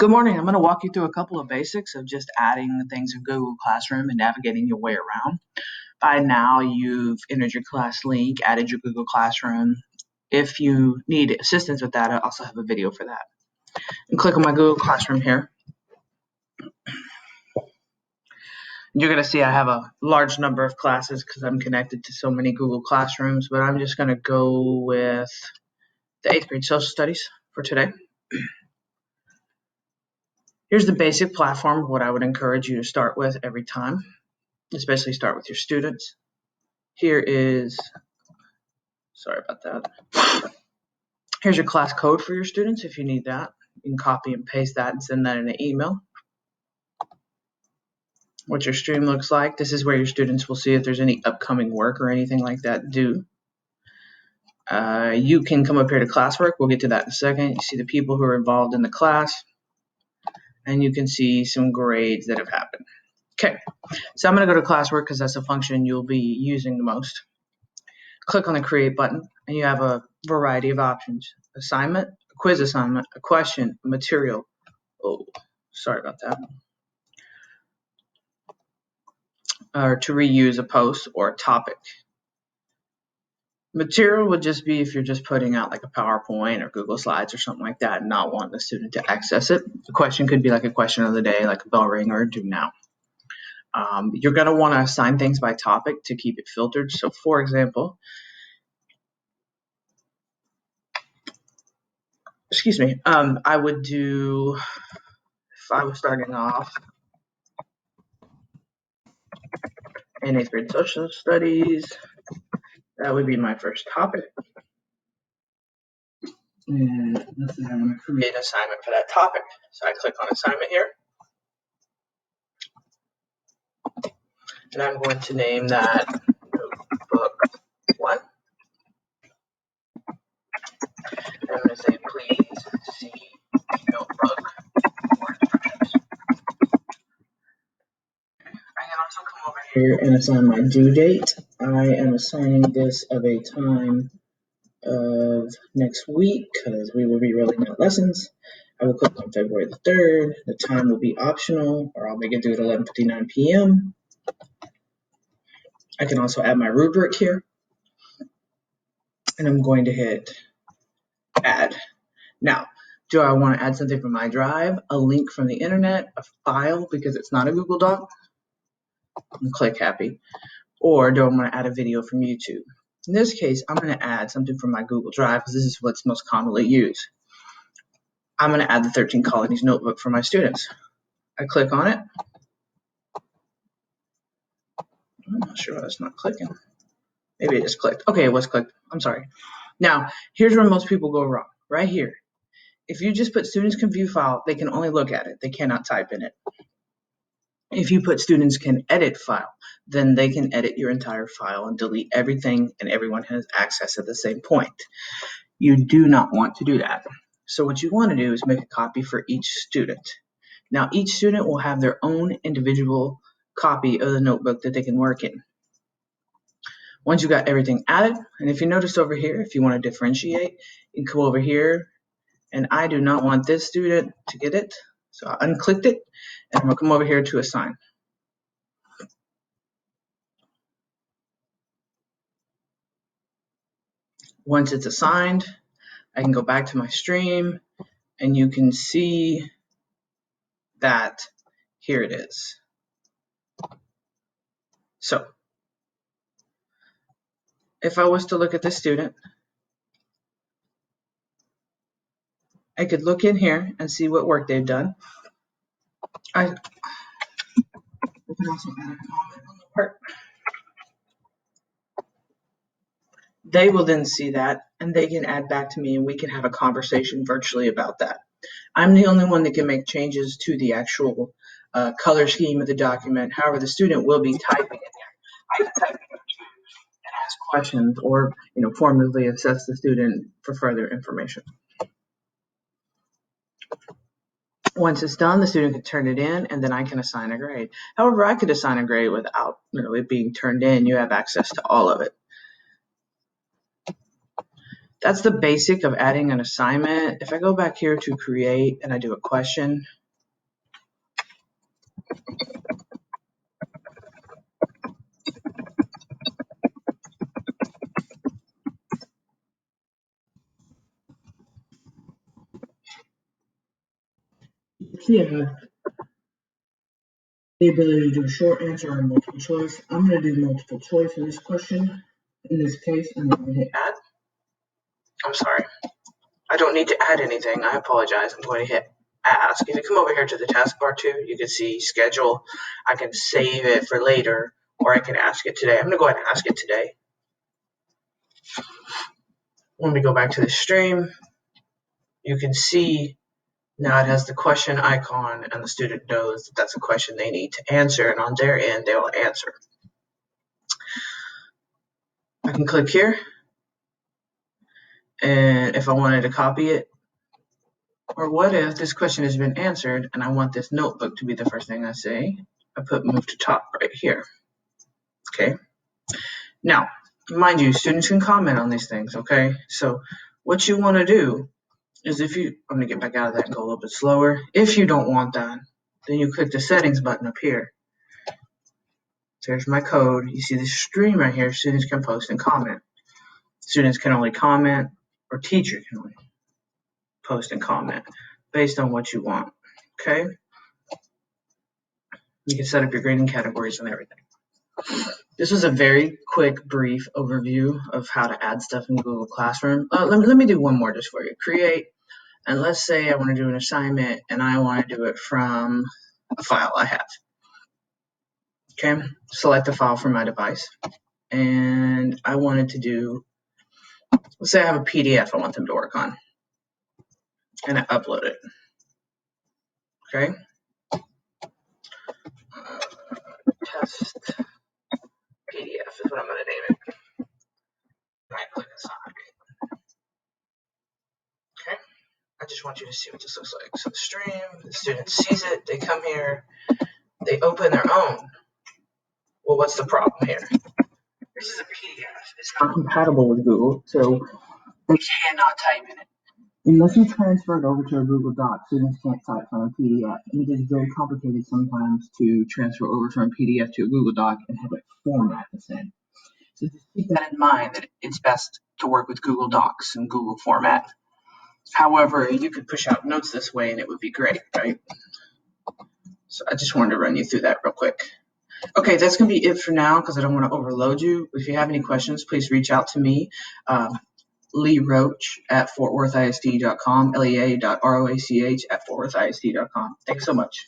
Good morning. I'm going to walk you through a couple of basics of just adding the things in Google Classroom and navigating your way around. By now, you've entered your class link, added your Google Classroom. If you need assistance with that, I also have a video for that. And click on my Google Classroom here. You're going to see I have a large number of classes because I'm connected to so many Google Classrooms, but I'm just going to go with the 8th grade social studies for today. Here's the basic platform, what I would encourage you to start with every time, especially start with your students. Here is, sorry about that. Here's your class code for your students if you need that. You can copy and paste that and send that in an email. What your stream looks like. This is where your students will see if there's any upcoming work or anything like that due. You can come up here to classwork. We'll get to that in a second. You see the people who are involved in the class, and you can see some grades that have happened. Okay, so I'm going to go to classwork because that's a function you'll be using the most. Click on the create button, and you have a variety of options. Assignment, a quiz assignment, a question, a material. Oh, sorry about that. Or to reuse a post or a topic. Material would just be if you're just putting out like a PowerPoint or Google Slides or something like that and not wanting the student to access it. The question could be like a question of the day, like a bell ring or a do now. You're going to want to assign things by topic to keep it filtered. So for example, I would do, if I was starting off in 8th grade social studies, that would be my first topic. And let's say I want to create an assignment for that topic. So I click on assignment here. And I'm going to name that notebook 1. And I'm going to say, please see notebook for instructions. I can also come over here and assign my due date. I am assigning this of a time of next week because we will be rolling out lessons. I will click on February the 3rd. The time will be optional, or I'll make it due at 11:59 p.m. I can also add my rubric here. And I'm going to hit add. Now, do I want to add something from my drive, a link from the internet, a file because it's not a Google Doc? And click happy. Or do I want to add a video from YouTube? In this case, I'm going to add something from my Google Drive because this is what's most commonly used. I'm going to add the 13 Colonies notebook for my students. I click on it. I'm not sure why it's not clicking. Maybe it just clicked. Okay, it was clicked. I'm sorry. Now, here's where most people go wrong. Right here. If you just put students can view file, they can only look at it. They cannot type in it. If you put students can edit file, then they can edit your entire file and delete everything and everyone has access at the same point. You do not want to do that. So what you want to do is make a copy for each student. Now each student will have their own individual copy of the notebook that they can work in. Once you got everything added, and if you notice over here, if you want to differentiate, you can come over here, and I do not want this student to get it, so I unclicked it, and I'll come over here to assign. Once it's assigned, I can go back to my stream, and you can see that here it is. So if I was to look at this student, I could look in here and see what work they've done. I can also add a comment on the part. They will then see that and they can add back to me and we can have a conversation virtually about that. I'm the only one that can make changes to the actual color scheme of the document. However, the student will be typing in there. I can type in there too and ask questions or formatively assess the student for further information. Once it's done, the student can turn it in and then I can assign a grade. However, I could assign a grade without it being turned in. You have access to all of it. That's the basic of adding an assignment. If I go back here to create and I do a question, see I have the ability to do a short answer or multiple choice. I'm going to do multiple choice in this question. In this case, I'm going to hit add. I'm sorry. I don't need to add anything. I apologize. I'm going to hit ask. If you come over here to the taskbar too, you can see schedule. I can save it for later, or I can ask it today. I'm going to go ahead and ask it today. When we go back to the stream, you can see now it has the question icon, and the student knows that that's a question they need to answer, and on their end, they will answer. I can click here, and if I wanted to copy it, or what if this question has been answered and I want this notebook to be the first thing I say, I put move to top right here. Okay. Now, mind you, students can comment on these things, okay? So what you want to do is I'm going to get back out of that and go a little bit slower. If you don't want that, then you click the settings button up here. There's my code. You see the stream right here. Students can post and comment. Students can only comment, or teacher can only post and comment based on what you want, okay? You can set up your grading categories and everything. This was a very quick, brief overview of how to add stuff in Google Classroom. Let me do one more just for you. Create, and let's say I want to do an assignment and I want to do it from a file I have. Okay, select the file from my device. And I wanted to do, let's say I have a PDF I want them to work on. And I upload it. Okay. Test PDF is what I'm going to name it. And I click assign. Okay. I just want you to see what this looks like. So the stream, the student sees it, they come here, they open their own. Well, what's the problem here? This is a PDF. It's not compatible with Google, so they cannot type in it. Unless you transfer it over to a Google Doc, students can't type from a PDF. And it is very complicated sometimes to transfer over from a PDF to a Google Doc and have it format the same. So just keep that in mind, that it's best to work with Google Docs and Google format. However, you could push out notes this way and it would be great, right? So I just wanted to run you through that real quick. Okay, that's going to be it for now because I don't want to overload you. If you have any questions, please reach out to me. Lee Roach at fortworthisd.com, lea.roach at fortworthisd.com. Thanks so much.